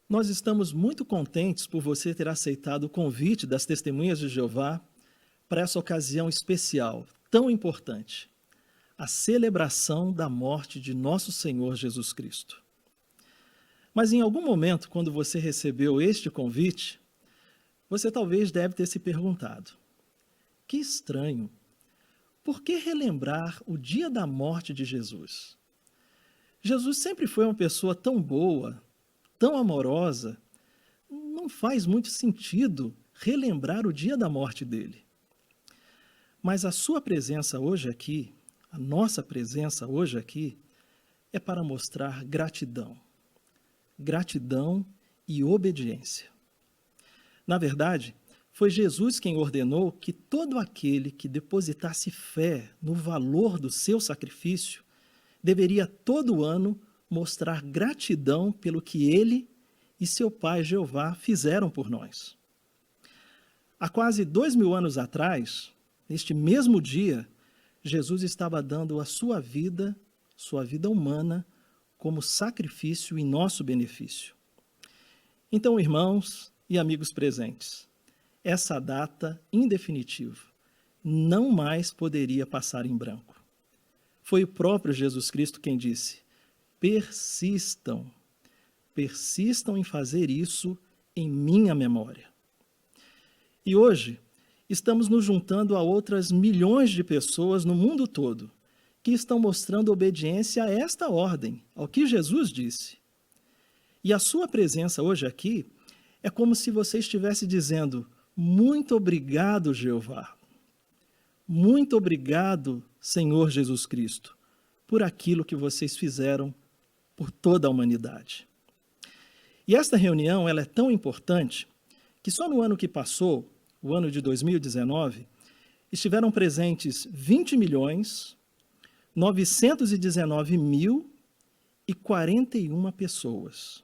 Nós estamos muito contentes por você ter aceitado o convite das Testemunhas de Jeová para essa ocasião especial, tão importante, a celebração da morte de nosso Senhor Jesus Cristo. Mas em algum momento, quando você recebeu este convite, você talvez deve ter se perguntado: que estranho, por que relembrar o dia da morte de Jesus? Jesus sempre foi uma pessoa tão boa, tão amorosa, não faz muito sentido relembrar o dia da morte dele. Mas a sua presença hoje aqui, a nossa presença hoje aqui, é para mostrar gratidão. Gratidão e obediência. Na verdade, foi Jesus quem ordenou que todo aquele que depositasse fé no valor do seu sacrifício deveria todo ano mostrar gratidão pelo que ele e seu pai Jeová fizeram por nós. Há quase 2000 anos atrás, neste mesmo dia, Jesus estava dando a sua vida humana, como sacrifício em nosso benefício. Então, irmãos e amigos presentes, essa data indefinitiva não mais poderia passar em branco. Foi o próprio Jesus Cristo quem disse: persistam em fazer isso em minha memória. E hoje, estamos nos juntando a outras milhões de pessoas no mundo todo que estão mostrando obediência a esta ordem, ao que Jesus disse. E a sua presença hoje aqui é como se você estivesse dizendo: muito obrigado, Jeová. Muito obrigado, Senhor Jesus Cristo, por aquilo que vocês fizeram por toda a humanidade. E esta reunião ela é tão importante que só no ano que passou, o ano de 2019, estiveram presentes 20.919.041 pessoas.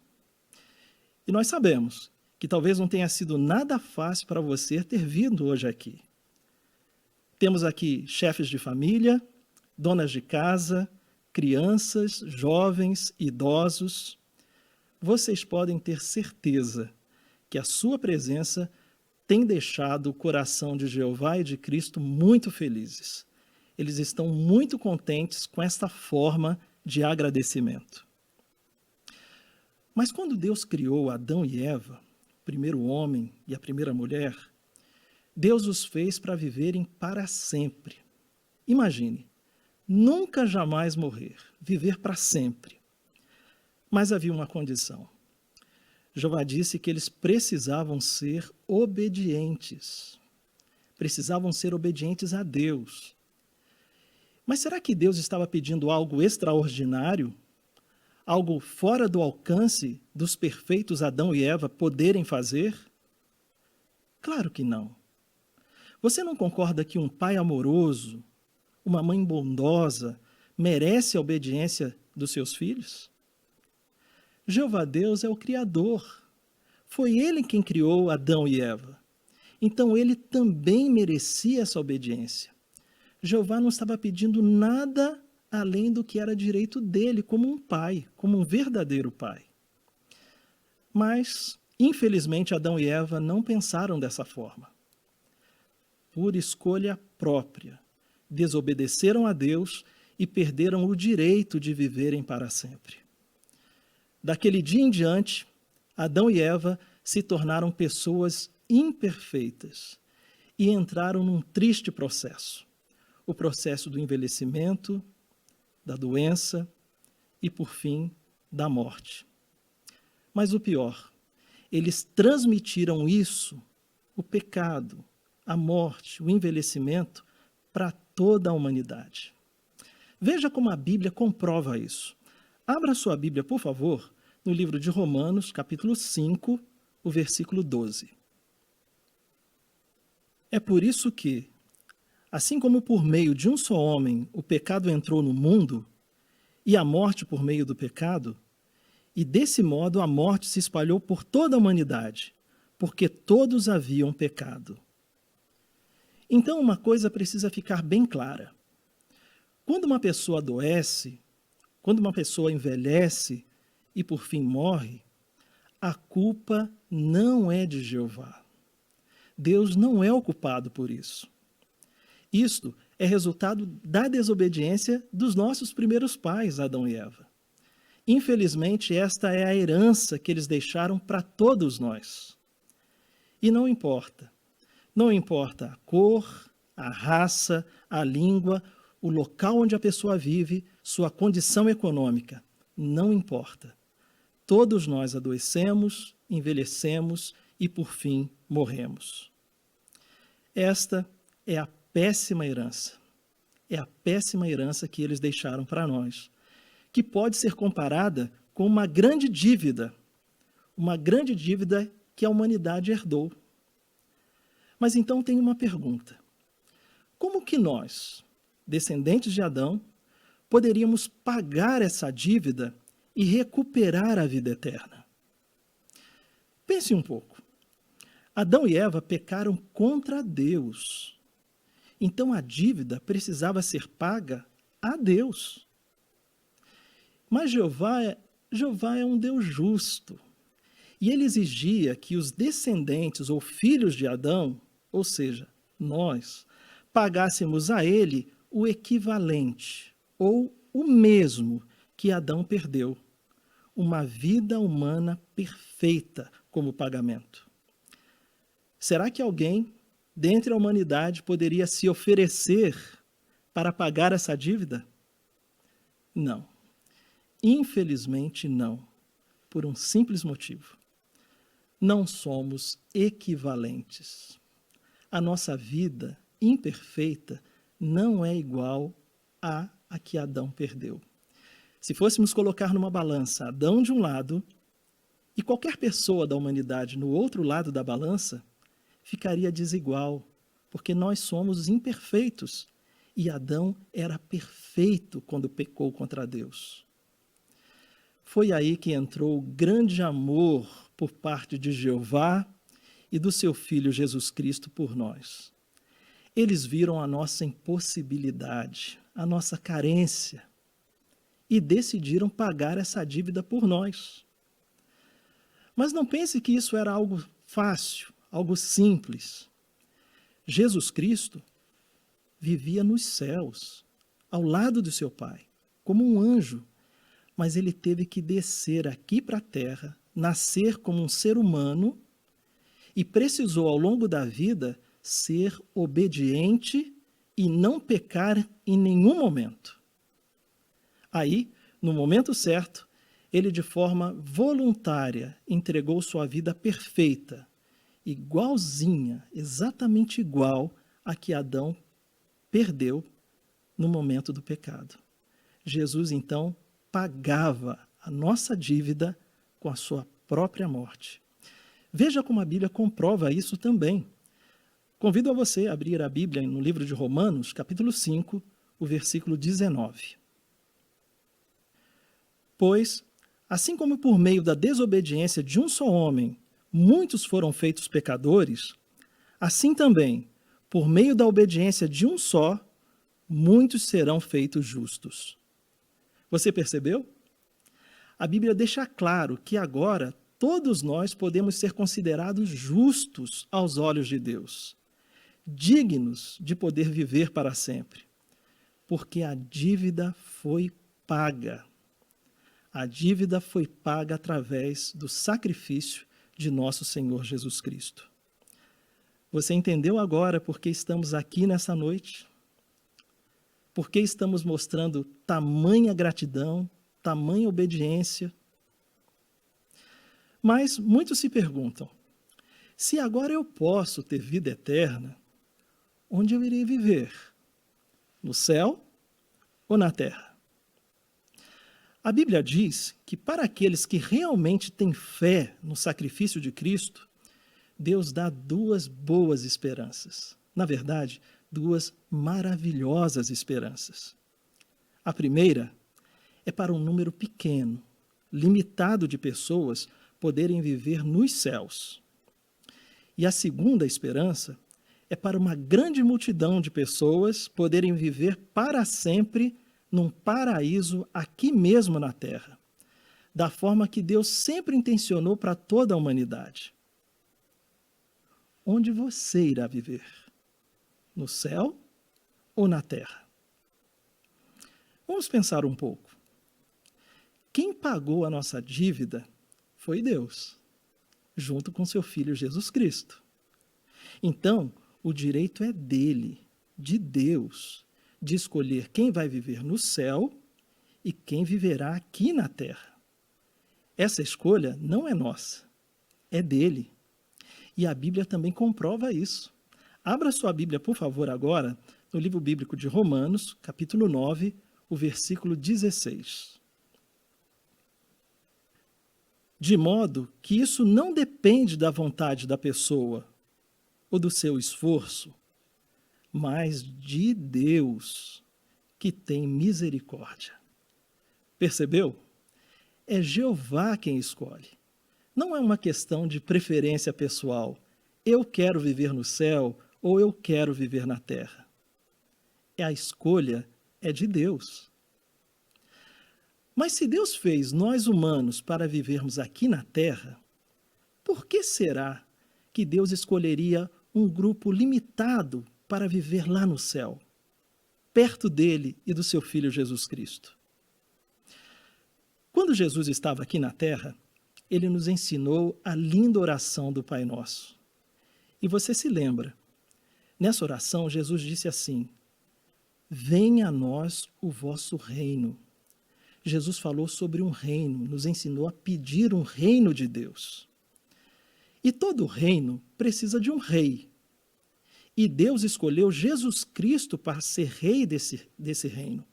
E nós sabemos que talvez não tenha sido nada fácil para você ter vindo hoje aqui. Temos aqui chefes de família, donas de casa, crianças, jovens, idosos. Vocês podem ter certeza que a sua presença tem deixado o coração de Jeová e de Cristo muito felizes. Eles estão muito contentes com esta forma de agradecimento. Mas quando Deus criou Adão e Eva, o primeiro homem e a primeira mulher, Deus os fez para viverem para sempre. Imagine, nunca jamais morrer, viver para sempre. Mas havia uma condição. Jeová disse que eles precisavam ser obedientes. Precisavam ser obedientes a Deus. Mas será que Deus estava pedindo algo extraordinário? Algo fora do alcance dos perfeitos Adão e Eva poderem fazer? Claro que não. Você não concorda que um pai amoroso, uma mãe bondosa, merece a obediência dos seus filhos? Jeová Deus é o Criador. Foi Ele quem criou Adão e Eva. Então Ele também merecia essa obediência. Jeová não estava pedindo nada além do que era direito dele, como um pai, como um verdadeiro pai. Mas, infelizmente, Adão e Eva não pensaram dessa forma. Por escolha própria, desobedeceram a Deus e perderam o direito de viverem para sempre. Daquele dia em diante, Adão e Eva se tornaram pessoas imperfeitas e entraram num triste processo. O processo do envelhecimento, da doença e, por fim, da morte. Mas o pior, eles transmitiram isso, o pecado, a morte, o envelhecimento, para toda a humanidade. Veja como a Bíblia comprova isso. Abra sua Bíblia, por favor, no livro de Romanos, capítulo 5, o versículo 12. É por isso que, assim como por meio de um só homem o pecado entrou no mundo, e a morte por meio do pecado, e desse modo a morte se espalhou por toda a humanidade, porque todos haviam pecado. Então uma coisa precisa ficar bem clara. Quando uma pessoa adoece, quando uma pessoa envelhece e por fim morre, a culpa não é de Jeová. Deus não é o culpado por isso. Isto é resultado da desobediência dos nossos primeiros pais, Adão e Eva. Infelizmente, esta é a herança que eles deixaram para todos nós. E não importa. Não importa a cor, a raça, a língua, o local onde a pessoa vive, sua condição econômica. Não importa. Todos nós adoecemos, envelhecemos e, por fim, morremos. Esta é a péssima herança. É a péssima herança que eles deixaram para nós, que pode ser comparada com uma grande dívida que a humanidade herdou. Mas então tem uma pergunta. Como que nós, descendentes de Adão, poderíamos pagar essa dívida e recuperar a vida eterna? Pense um pouco. Adão e Eva pecaram contra Deus. Então a dívida precisava ser paga a Deus. Mas Jeová é um Deus justo. E ele exigia que os descendentes ou filhos de Adão, ou seja, nós, pagássemos a ele o equivalente, ou o mesmo que Adão perdeu, uma vida humana perfeita como pagamento. Será que alguém, dentre a humanidade, poderia se oferecer para pagar essa dívida? Não. Infelizmente, não. Por um simples motivo. Não somos equivalentes. A nossa vida imperfeita não é igual à que Adão perdeu. Se fôssemos colocar numa balança Adão de um lado e qualquer pessoa da humanidade no outro lado da balança, ficaria desigual, porque nós somos imperfeitos e Adão era perfeito quando pecou contra Deus. Foi aí que entrou o grande amor por parte de Jeová e do seu Filho Jesus Cristo por nós. Eles viram a nossa impossibilidade, a nossa carência, e decidiram pagar essa dívida por nós. Mas não pense que isso era algo fácil, algo simples. Jesus Cristo vivia nos céus, ao lado do seu Pai, como um anjo, mas ele teve que descer aqui para a terra, nascer como um ser humano e precisou, ao longo da vida, ser obediente e não pecar em nenhum momento. Aí, no momento certo, ele de forma voluntária entregou sua vida perfeita, igualzinha, exatamente igual a que Adão perdeu no momento do pecado. Jesus, então, pagava a nossa dívida com a sua própria morte. Veja como a Bíblia comprova isso também. Convido a você a abrir a Bíblia no livro de Romanos, capítulo 5, o versículo 19. Pois, assim como por meio da desobediência de um só homem, muitos foram feitos pecadores, assim também, por meio da obediência de um só, muitos serão feitos justos. Você percebeu? A Bíblia deixa claro que agora todos nós podemos ser considerados justos aos olhos de Deus, dignos de poder viver para sempre, porque a dívida foi paga. A dívida foi paga através do sacrifício de nosso Senhor Jesus Cristo. Você entendeu agora por que estamos aqui nessa noite? Por que estamos mostrando tamanha gratidão, tamanha obediência? Mas muitos se perguntam, se agora eu posso ter vida eterna, onde eu irei viver? No céu ou na terra? A Bíblia diz que para aqueles que realmente têm fé no sacrifício de Cristo, Deus dá duas boas esperanças. Na verdade, duas maravilhosas esperanças. A primeira é para um número pequeno, limitado de pessoas poderem viver nos céus. E a segunda esperança é para uma grande multidão de pessoas poderem viver para sempre num paraíso aqui mesmo na terra. da forma que Deus sempre intencionou para toda a humanidade. Onde você irá viver? No céu ou na terra? Vamos pensar um pouco. Quem pagou a nossa dívida foi Deus, junto com seu Filho Jesus Cristo. Então, o direito é dele, de Deus, de escolher quem vai viver no céu e quem viverá aqui na terra. Essa escolha não é nossa, é dele. E a Bíblia também comprova isso. Abra sua Bíblia, por favor, agora, no livro bíblico de Romanos, capítulo 9, o versículo 16. De modo que isso não depende da vontade da pessoa ou do seu esforço, mas de Deus, que tem misericórdia. Percebeu? É Jeová quem escolhe. Não é uma questão de preferência pessoal. Eu quero viver no céu ou eu quero viver na terra. A escolha é de Deus. Mas se Deus fez nós humanos para vivermos aqui na terra, por que será que Deus escolheria um grupo limitado para viver lá no céu, perto dele e do seu Filho Jesus Cristo? Quando Jesus estava aqui na terra, ele nos ensinou a linda oração do Pai Nosso. E você se lembra, nessa oração Jesus disse assim: venha a nós o vosso reino. Jesus falou sobre um reino, nos ensinou a pedir um reino de Deus. E todo reino precisa de um rei. E Deus escolheu Jesus Cristo para ser rei desse reino,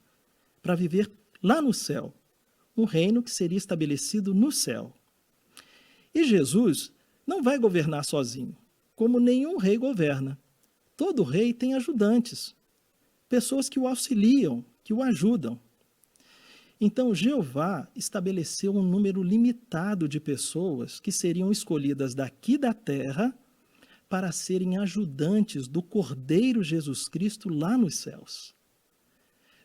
para viver lá no céu, um reino que seria estabelecido no céu. E Jesus não vai governar sozinho, como nenhum rei governa. Todo rei tem ajudantes, pessoas que o auxiliam, que o ajudam. Então, Jeová estabeleceu um número limitado de pessoas que seriam escolhidas daqui da terra para serem ajudantes do Cordeiro Jesus Cristo lá nos céus.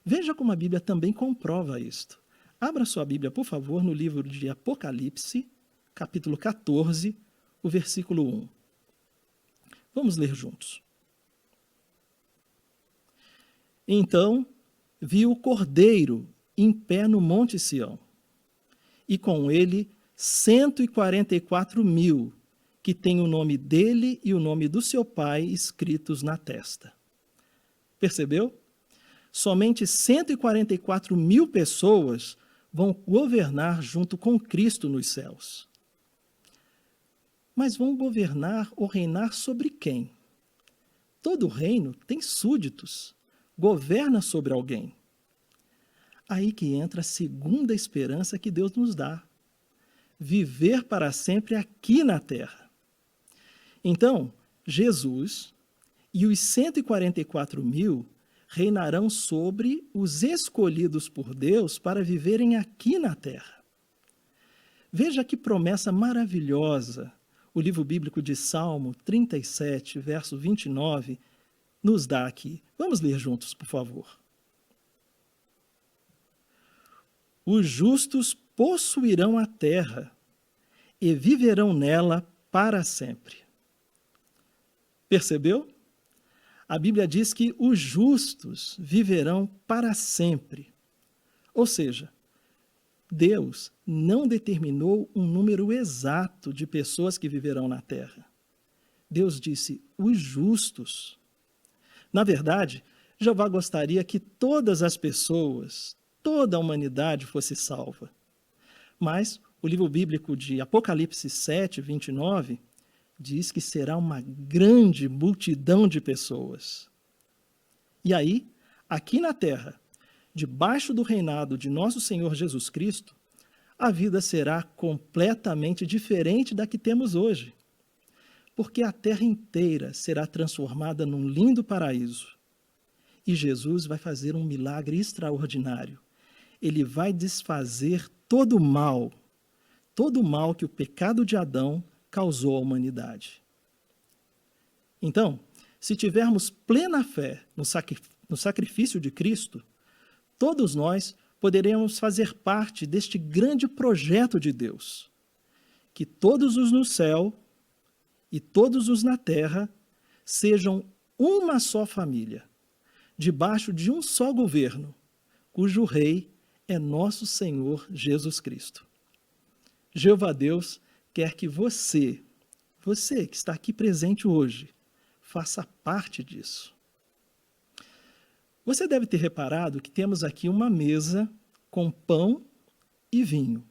Veja como a Bíblia também comprova isto. Abra sua Bíblia, por favor, no livro de Apocalipse, capítulo 14, o versículo 1. Vamos ler juntos. Então, vi o Cordeiro em pé no Monte Sião, e com ele 144.000, que têm o nome dele e o nome do seu pai escritos na testa. Percebeu? Somente 144.000 pessoas vão governar junto com Cristo nos céus. Mas vão governar ou reinar sobre quem? Todo reino tem súditos, governa sobre alguém. Aí que entra a segunda esperança que Deus nos dá: viver para sempre aqui na terra. Então, Jesus e os 144.000 reinarão sobre os escolhidos por Deus para viverem aqui na terra. Veja que promessa maravilhosa o livro bíblico de Salmo 37, verso 29, nos dá aqui. Vamos ler juntos, por favor. Os justos possuirão a terra e viverão nela para sempre. Percebeu? A Bíblia diz que os justos viverão para sempre. Ou seja, Deus não determinou um número exato de pessoas que viverão na terra. Deus disse, os justos. Na verdade, Jeová gostaria que todas as pessoas, toda a humanidade fosse salva. Mas o livro bíblico de Apocalipse 7, 29, diz que será uma grande multidão de pessoas. E aí, aqui na terra, debaixo do reinado de nosso Senhor Jesus Cristo, a vida será completamente diferente da que temos hoje. Porque a terra inteira será transformada num lindo paraíso. E Jesus vai fazer um milagre extraordinário. Ele vai desfazer todo o mal que o pecado de Adão causou à humanidade. Então, se tivermos plena fé no sacrifício de Cristo, todos nós poderemos fazer parte deste grande projeto de Deus, que todos os no céu e todos os na terra sejam uma só família, debaixo de um só governo, cujo rei é nosso Senhor Jesus Cristo. Jeová Deus quer que você que está aqui presente hoje, faça parte disso. Você deve ter reparado que temos aqui uma mesa com pão e vinho.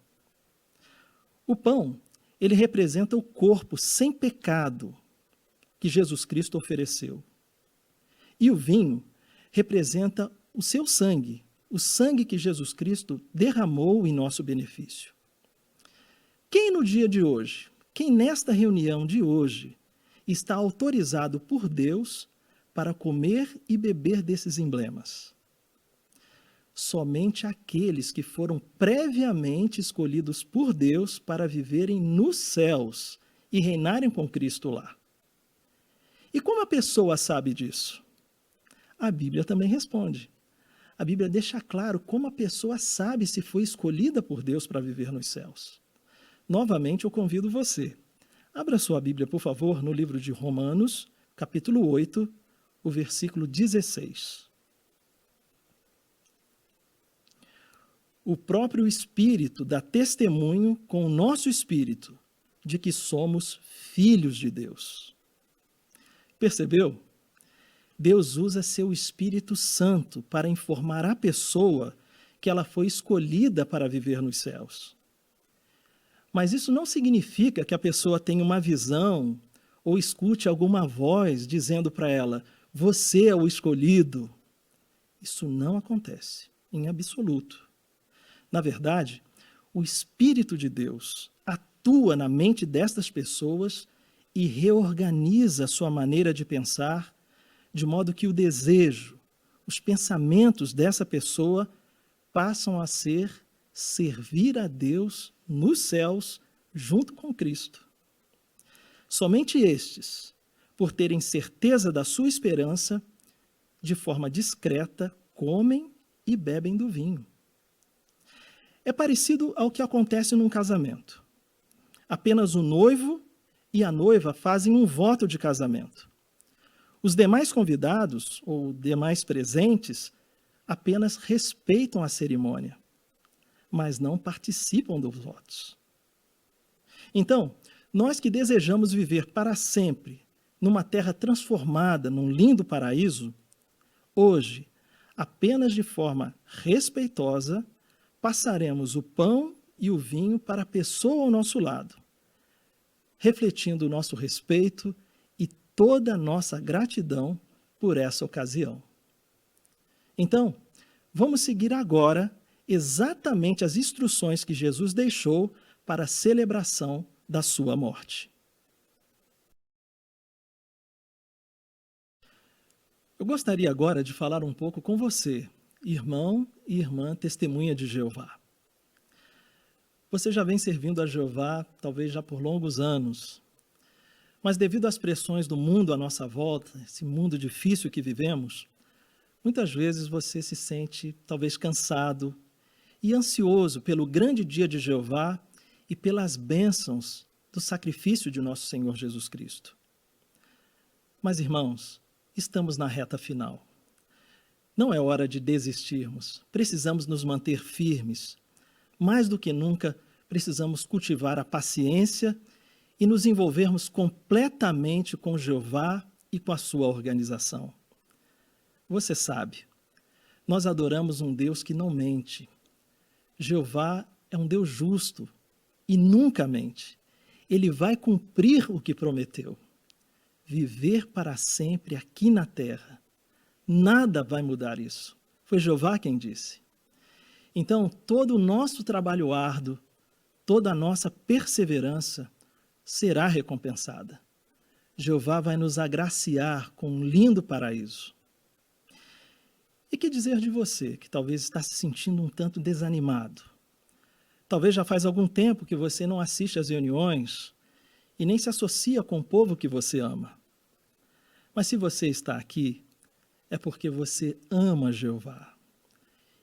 O pão, ele representa o corpo sem pecado que Jesus Cristo ofereceu. E o vinho representa o seu sangue, o sangue que Jesus Cristo derramou em nosso benefício. Quem no dia de hoje, quem nesta reunião de hoje, está autorizado por Deus para comer e beber desses emblemas? Somente aqueles que foram previamente escolhidos por Deus para viverem nos céus e reinarem com Cristo lá. E como a pessoa sabe disso? A Bíblia também responde. A Bíblia deixa claro como a pessoa sabe se foi escolhida por Deus para viver nos céus. Novamente, eu convido você. Abra sua Bíblia, por favor, no livro de Romanos, capítulo 8, o versículo 16. O próprio Espírito dá testemunho com o nosso espírito de que somos filhos de Deus. Percebeu? Deus usa seu Espírito Santo para informar a pessoa que ela foi escolhida para viver nos céus. Mas isso não significa que a pessoa tenha uma visão ou escute alguma voz dizendo para ela: você é o escolhido. Isso não acontece, em absoluto. Na verdade, o Espírito de Deus atua na mente destas pessoas e reorganiza a sua maneira de pensar, de modo que o desejo, os pensamentos dessa pessoa passam a ser servir a Deus nos céus junto com Cristo. Somente estes, por terem certeza da sua esperança, de forma discreta, comem e bebem do vinho. É parecido ao que acontece num casamento. Apenas o noivo e a noiva fazem um voto de casamento. Os demais convidados, ou demais presentes, apenas respeitam a cerimônia, mas não participam dos votos. Então, nós que desejamos viver para sempre numa terra transformada, num lindo paraíso, hoje, apenas de forma respeitosa, passaremos o pão e o vinho para a pessoa ao nosso lado, refletindo o nosso respeito e toda a nossa gratidão por essa ocasião. Então, vamos seguir agora exatamente as instruções que Jesus deixou para a celebração da sua morte. Eu gostaria agora de falar um pouco com você, irmão e irmã testemunha de Jeová. Você já vem servindo a Jeová, talvez já por longos anos, mas devido às pressões do mundo à nossa volta, esse mundo difícil que vivemos, muitas vezes você se sente talvez cansado e ansioso pelo grande dia de Jeová e pelas bênçãos do sacrifício de nosso Senhor Jesus Cristo. Mas, irmãos, estamos na reta final. Não é hora de desistirmos. Precisamos nos manter firmes. Mais do que nunca, precisamos cultivar a paciência e nos envolvermos completamente com Jeová e com a sua organização. Você sabe, nós adoramos um Deus que não mente. Jeová é um Deus justo e nunca mente. Ele vai cumprir o que prometeu. Viver para sempre aqui na terra. Nada vai mudar isso. Foi Jeová quem disse. Então, todo o nosso trabalho árduo, toda a nossa perseverança será recompensada. Jeová vai nos agraciar com um lindo paraíso. E que dizer de você, que talvez está se sentindo um tanto desanimado? Talvez já faz algum tempo que você não assiste às reuniões e nem se associa com o povo que você ama. Mas se você está aqui, é porque você ama Jeová.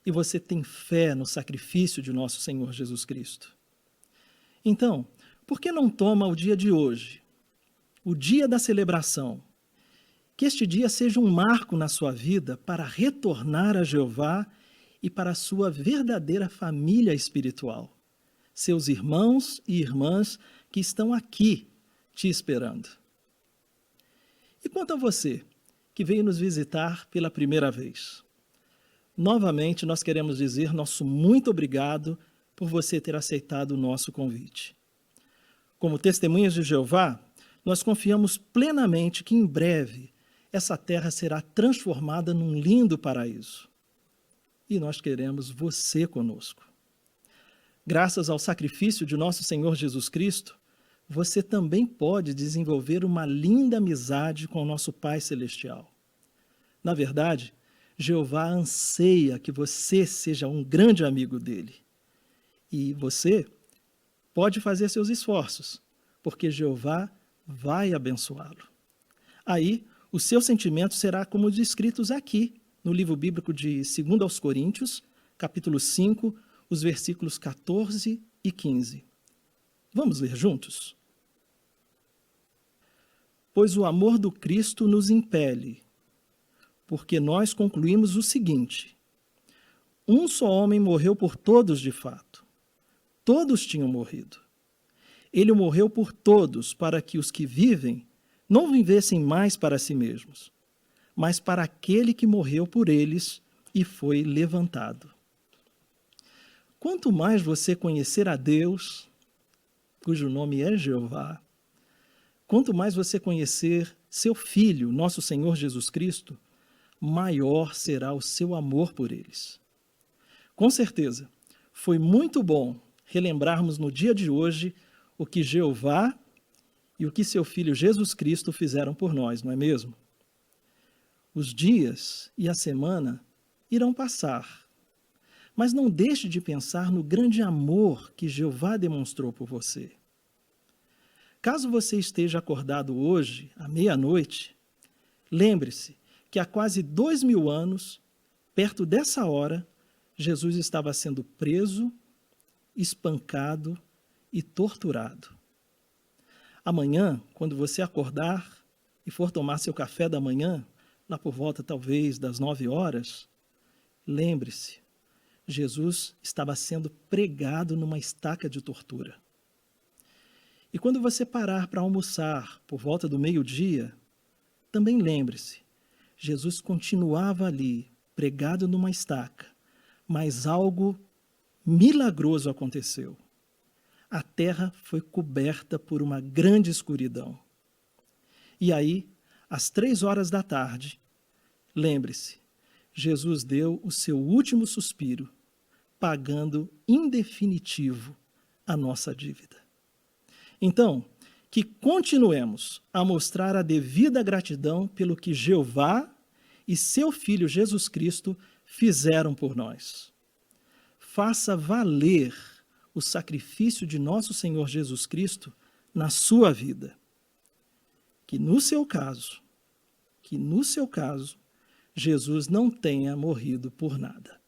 e você tem fé no sacrifício de nosso Senhor Jesus Cristo. Então, por que não toma o dia de hoje, o dia da celebração? Que este dia seja um marco na sua vida para retornar a Jeová e para a sua verdadeira família espiritual, seus irmãos e irmãs que estão aqui te esperando. E quanto a você, que veio nos visitar pela primeira vez? Novamente, nós queremos dizer nosso muito obrigado por você ter aceitado o nosso convite. Como testemunhas de Jeová, nós confiamos plenamente que em breve essa terra será transformada num lindo paraíso. E nós queremos você conosco. Graças ao sacrifício de nosso Senhor Jesus Cristo, você também pode desenvolver uma linda amizade com o nosso Pai Celestial. Na verdade, Jeová anseia que você seja um grande amigo dele. E você pode fazer seus esforços, porque Jeová vai abençoá-lo. Aí, o seu sentimento será como os descritos aqui, no livro bíblico de 2 aos Coríntios, capítulo 5, os versículos 14 e 15. Vamos ler juntos? Pois o amor do Cristo nos impele, porque nós concluímos o seguinte: um só homem morreu por todos de fato. Todos tinham morrido. Ele morreu por todos, para que os que vivem não vivessem mais para si mesmos, mas para aquele que morreu por eles e foi levantado. Quanto mais você conhecer a Deus, cujo nome é Jeová, quanto mais você conhecer seu Filho, nosso Senhor Jesus Cristo, maior será o seu amor por eles. Com certeza, foi muito bom relembrarmos no dia de hoje o que Jeová e o que seu Filho Jesus Cristo fizeram por nós, não é mesmo? Os dias e a semana irão passar, mas não deixe de pensar no grande amor que Jeová demonstrou por você. Caso você esteja acordado hoje, à meia-noite, lembre-se que há quase 2000 anos, perto dessa hora, Jesus estava sendo preso, espancado e torturado. Amanhã, quando você acordar e for tomar seu café da manhã, lá por volta talvez das 9 horas, lembre-se, Jesus estava sendo pregado numa estaca de tortura. E quando você parar para almoçar por volta do meio-dia, também lembre-se, Jesus continuava ali, pregado numa estaca, mas algo milagroso aconteceu. A terra foi coberta por uma grande escuridão. E aí, às 3 horas da tarde, lembre-se, Jesus deu o seu último suspiro, pagando em definitivo a nossa dívida. Então, que continuemos a mostrar a devida gratidão pelo que Jeová e seu Filho Jesus Cristo fizeram por nós. Faça valer o sacrifício de nosso Senhor Jesus Cristo na sua vida. Que no seu caso, Jesus não tenha morrido por nada.